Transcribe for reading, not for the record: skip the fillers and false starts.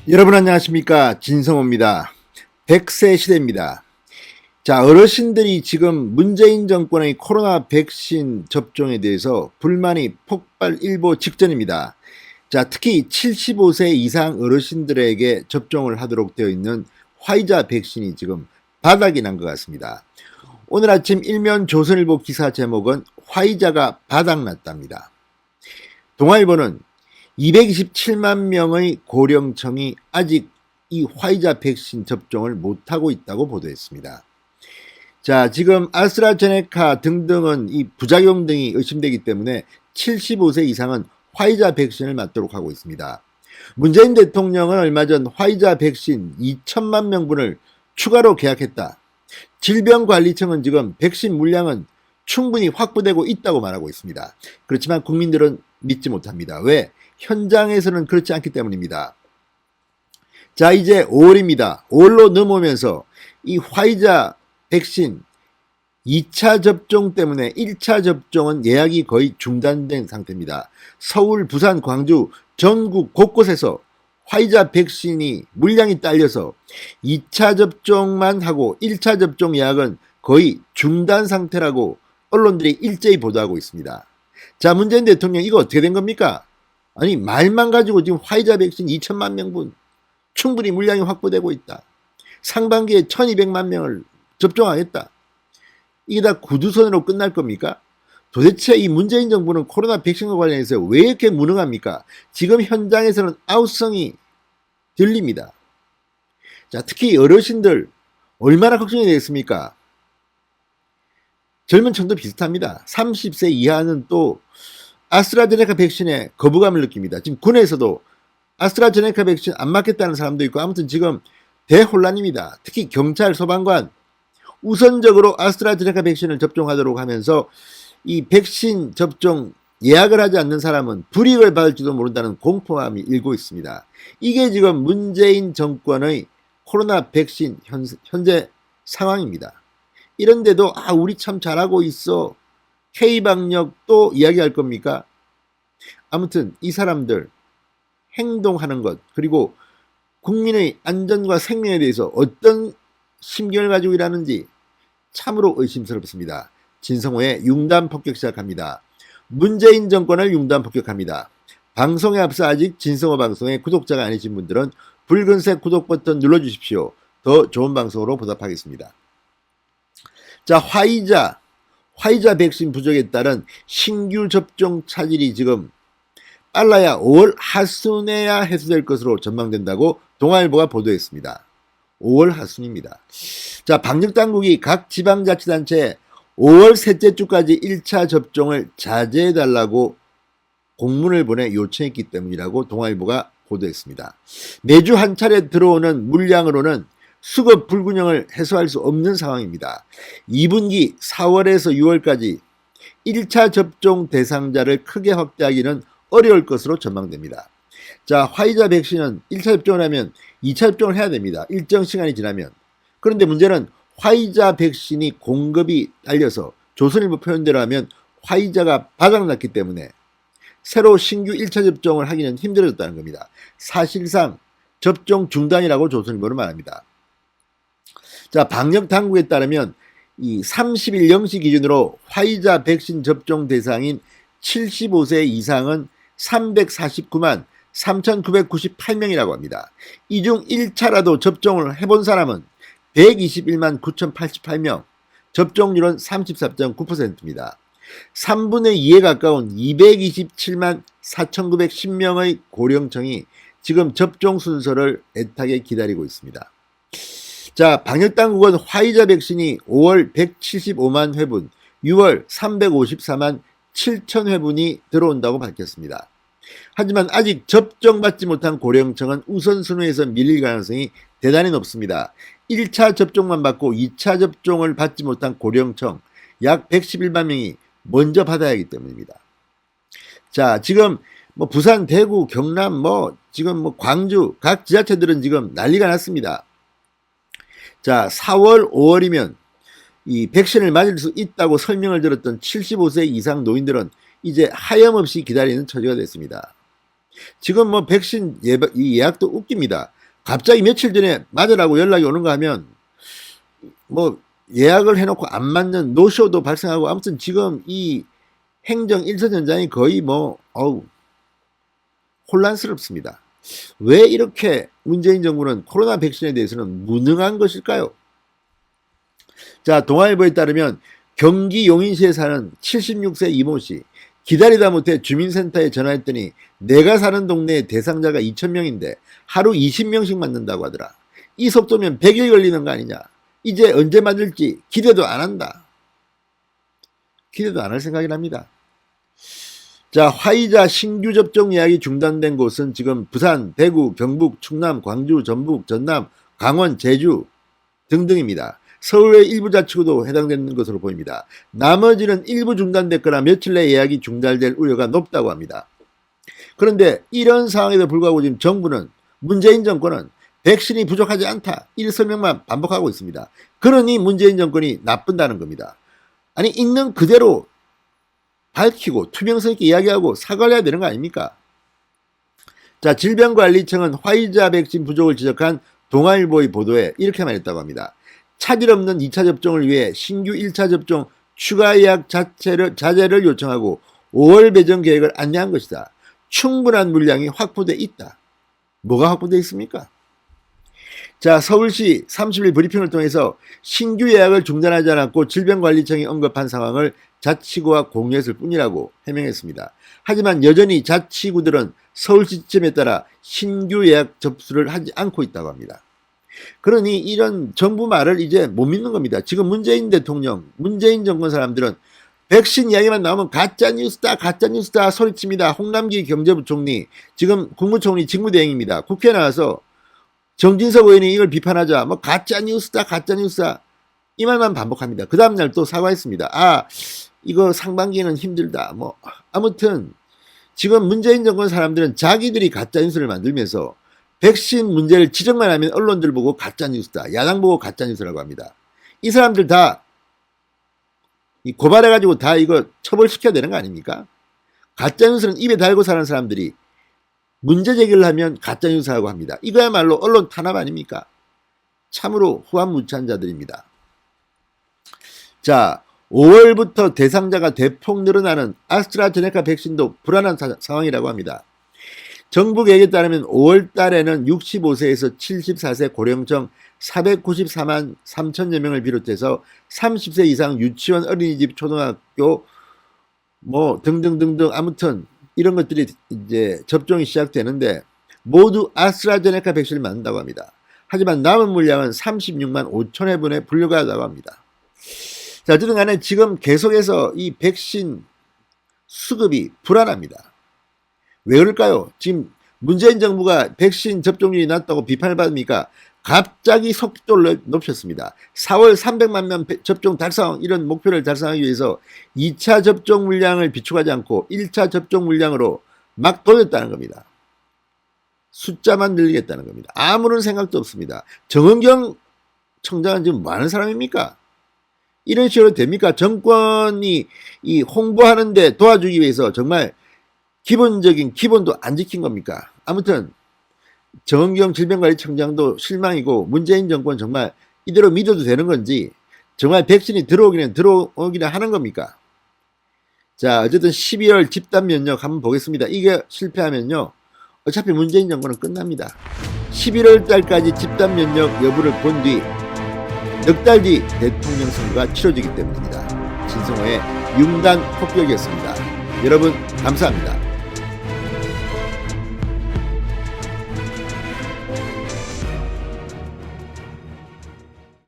여러분 안녕하십니까, 진성호입니다. 100세 시대입니다. 자, 어르신들이 지금 문재인 정권의 코로나 백신 접종에 대해서 불만이 폭발일보 직전입니다. 자, 특히 75세 이상 어르신들에게 접종을 하도록 되어 있는 화이자 백신이 지금 바닥이 난 것 같습니다. 오늘 아침 일면 조선일보 기사 제목은 화이자가 바닥났답니다. 동아일보는 227만 명의 고령층이 아직 이 화이자 백신 접종을 못하고 있다고 보도했습니다. 자, 지금 아스트라제네카 등등은 이 부작용 등이 의심되기 때문에 75세 이상은 화이자 백신을 맞도록 하고 있습니다. 문재인 대통령은 얼마 전 화이자 백신 2천만 명분을 추가로 계약했다. 질병관리청은 지금 백신 물량은 충분히 확보되고 있다고 말하고 있습니다. 그렇지만 국민들은 믿지 못합니다. 왜? 현장에서는 그렇지 않기 때문입니다. 자, 이제 5월입니다. 5월로 넘어오면서 이 화이자 백신 2차 접종 때문에 1차 접종은 예약이 거의 중단된 상태입니다. 서울, 부산, 광주, 전국 곳곳에서 화이자 백신이 물량이 딸려서 2차 접종만 하고 1차 접종 예약은 거의 중단 상태라고 언론들이 일제히 보도하고 있습니다. 자, 문재인 대통령 이거 어떻게 된 겁니까? 아니, 말만 가지고 지금 화이자 백신 2천만 명분 충분히 물량이 확보되고 있다. 상반기에 1200만 명을 접종하겠다. 이게 다 구두선으로 끝날 겁니까? 도대체 이 문재인 정부는 코로나 백신과 관련해서 왜 이렇게 무능합니까? 지금 현장에서는 아우성이 들립니다. 자, 특히 어르신들 얼마나 걱정이 되겠습니까? 젊은 층도 비슷합니다. 30세 이하는 또 아스트라제네카 백신에 거부감을 느낍니다. 지금 군에서도 아스트라제네카 백신 안 맞겠다는 사람도 있고, 아무튼 지금 대혼란입니다. 특히 경찰, 소방관 우선적으로 아스트라제네카 백신을 접종하도록 하면서 이 백신 접종 예약을 하지 않는 사람은 불이익을 받을지도 모른다는 공포감이 일고 있습니다. 이게 지금 문재인 정권의 코로나 백신 현재 상황입니다. 이런데도 우리 참 잘하고 있어, K방역 또 이야기할 겁니까? 아무튼 이 사람들 행동하는 것, 그리고 국민의 안전과 생명에 대해서 어떤 심경을 가지고 일하는지 참으로 의심스럽습니다. 진성호의 융단 폭격 시작합니다. 문재인 정권을 융단 폭격합니다. 방송에 앞서 아직 진성호 방송의 구독자가 아니신 분들은 붉은색 구독 버튼 눌러주십시오. 더 좋은 방송으로 보답하겠습니다. 자, 화이자 백신 부족에 따른 신규 접종 차질이 지금 빨라야 5월 하순에야 해소될 것으로 전망된다고 동아일보가 보도했습니다. 5월 하순입니다. 자, 방역당국이 각 지방자치단체에 5월 셋째 주까지 1차 접종을 자제해달라고 공문을 보내 요청했기 때문이라고 동아일보가 보도했습니다. 매주 한 차례 들어오는 물량으로는 수급 불균형을 해소할 수 없는 상황입니다. 2분기 4월에서 6월까지 1차 접종 대상자를 크게 확대하기는 어려울 것으로 전망됩니다. 자, 화이자 백신은 1차 접종을 하면 2차 접종을 해야 됩니다. 일정 시간이 지나면. 그런데 문제는 화이자 백신이 공급이 딸려서 조선일보 표현대로 하면 화이자가 바닥났기 때문에 새로 신규 1차 접종을 하기는 힘들어졌다는 겁니다. 사실상 접종 중단이라고 조선일보는 말합니다. 자, 방역 당국에 따르면 이 30일 0시 기준으로 화이자 백신 접종 대상인 75세 이상은 349만 3,998명이라고 합니다. 이 중 1차라도 접종을 해본 사람은 121만 9,088명, 접종률은 34.9%입니다. 3분의 2에 가까운 227만 4,910명의 고령층이 지금 접종 순서를 애타게 기다리고 있습니다. 자, 방역당국은 화이자 백신이 5월 175만 회분, 6월 354만 7천 회분이 들어온다고 밝혔습니다. 하지만 아직 접종받지 못한 고령층은 우선순위에서 밀릴 가능성이 대단히 높습니다. 1차 접종만 받고 2차 접종을 받지 못한 고령층 약 111만 명이 먼저 받아야 하기 때문입니다. 자, 지금 부산, 대구, 경남, 지금 광주 각 지자체들은 지금 난리가 났습니다. 자, 4월, 5월이면 이 백신을 맞을 수 있다고 설명을 들었던 75세 이상 노인들은 이제 하염없이 기다리는 처지가 됐습니다. 지금 뭐 백신 이 예약도 웃깁니다. 갑자기 며칠 전에 맞으라고 연락이 오는가 하면 뭐 예약을 해놓고 안 맞는 노쇼도 발생하고, 아무튼 지금 이 행정 일선현장이 거의 뭐 혼란스럽습니다. 왜 이렇게 문재인 정부는 코로나 백신에 대해서는 무능한 것일까요? 자, 동아일보에 따르면 경기 용인시에 사는 76세 이모씨, 기다리다 못해 주민센터에 전화했더니 내가 사는 동네에 대상자가 2,000명인데 하루 20명씩 맞는다고 하더라. 이 속도면 100일 걸리는 거 아니냐. 이제 언제 맞을지 기대도 안 한다. 기대도 안 할 생각이랍니다. 자, 화이자 신규 접종 예약이 중단된 곳은 지금 부산, 대구, 경북, 충남, 광주, 전북, 전남, 강원, 제주 등등입니다. 서울의 일부 자치구도 해당되는 것으로 보입니다. 나머지는 일부 중단됐거나 며칠 내 예약이 중단될 우려가 높다고 합니다. 그런데 이런 상황에도 불구하고 지금 정부는, 문재인 정권은 백신이 부족하지 않다, 이 설명만 반복하고 있습니다. 그러니 문재인 정권이 나쁜다는 겁니다. 아니, 있는 그대로 밝히고 투명성 있게 이야기하고 사과를 해야 되는 거 아닙니까? 자, 질병관리청은 화이자 백신 부족을 지적한 동아일보의 보도에 이렇게 말했다고 합니다. 차질 없는 2차 접종을 위해 신규 1차 접종 추가 예약 자제를 요청하고 5월 배정 계획을 안내한 것이다. 충분한 물량이 확보돼 있다. 뭐가 확보돼 있습니까? 자, 서울시 30일 브리핑을 통해서 신규 예약을 중단하지 않았고 질병관리청이 언급한 상황을 자치구와 공유했을 뿐이라고 해명했습니다. 하지만 여전히 자치구들은 서울시 지침에 따라 신규 예약 접수를 하지 않고 있다고 합니다. 그러니 이런 정부 말을 이제 못 믿는 겁니다. 지금 문재인 대통령, 문재인 정권 사람들은 백신 이야기만 나오면 가짜뉴스다, 가짜뉴스다 소리칩니다. 홍남기 경제부총리, 지금 국무총리 직무대행입니다. 국회에 나와서 정진석 의원이 이걸 비판하자 뭐 가짜뉴스다, 가짜뉴스다 이 말만 반복합니다. 그 다음날 또 사과했습니다. 아, 이거 상반기에는 힘들다. 뭐 아무튼 지금 문재인 정권 사람들은 자기들이 가짜뉴스를 만들면서 백신 문제를 지적만 하면 언론들 보고 가짜뉴스다, 야당 보고 가짜뉴스라고 합니다. 이 사람들 다 고발해가지고 다 이거 처벌시켜야 되는 거 아닙니까? 가짜뉴스는 입에 달고 사는 사람들이 문제 제기를 하면 가짜뉴스라고 합니다. 이거야말로 언론 탄압 아닙니까? 참으로 후한무치한 자들입니다. 자, 5월부터 대상자가 대폭 늘어나는 아스트라제네카 백신도 불안한 상황이라고 합니다. 정부 계획에 따르면 5월 달에는 65세에서 74세 고령층 494만 3천여 명을 비롯해서 30세 이상 유치원, 어린이집, 초등학교 뭐 등등등등 아무튼 이런 것들이 이제 접종이 시작되는데 모두 아스트라제네카 백신을 맞는다고 합니다. 하지만 남은 물량은 36만 5천 회분에 불과하다고 합니다. 자, 어쨌든 간에 지금 계속해서 이 백신 수급이 불안합니다. 왜 그럴까요? 지금 문재인 정부가 백신 접종률이 낮다고 비판을 받으니까 갑자기 속도를 높였습니다. 4월 300만 명 접종 달성, 이런 목표를 달성하기 위해서 2차 접종 물량을 비축하지 않고 1차 접종 물량으로 막 돌렸다는 겁니다. 숫자만 늘리겠다는 겁니다. 아무런 생각도 없습니다. 정은경 청장은 지금 뭐 하는 사람입니까? 이런 식으로 됩니까? 정권이 이 홍보하는데 도와주기 위해서 정말 기본적인 기본도 안 지킨 겁니까? 아무튼 정은경 질병관리청장도 실망이고 문재인 정권 정말 이대로 믿어도 되는 건지, 정말 백신이 들어오기는 하는 겁니까? 자, 어쨌든 12월 집단 면역 한번 보겠습니다. 이게 실패하면요 어차피 문재인 정권은 끝납니다. 11월 달까지 집단 면역 여부를 본 뒤 넉 달 뒤 대통령 선거가 치러지기 때문입니다. 진성호의 융단 폭격이었습니다. 여러분 감사합니다.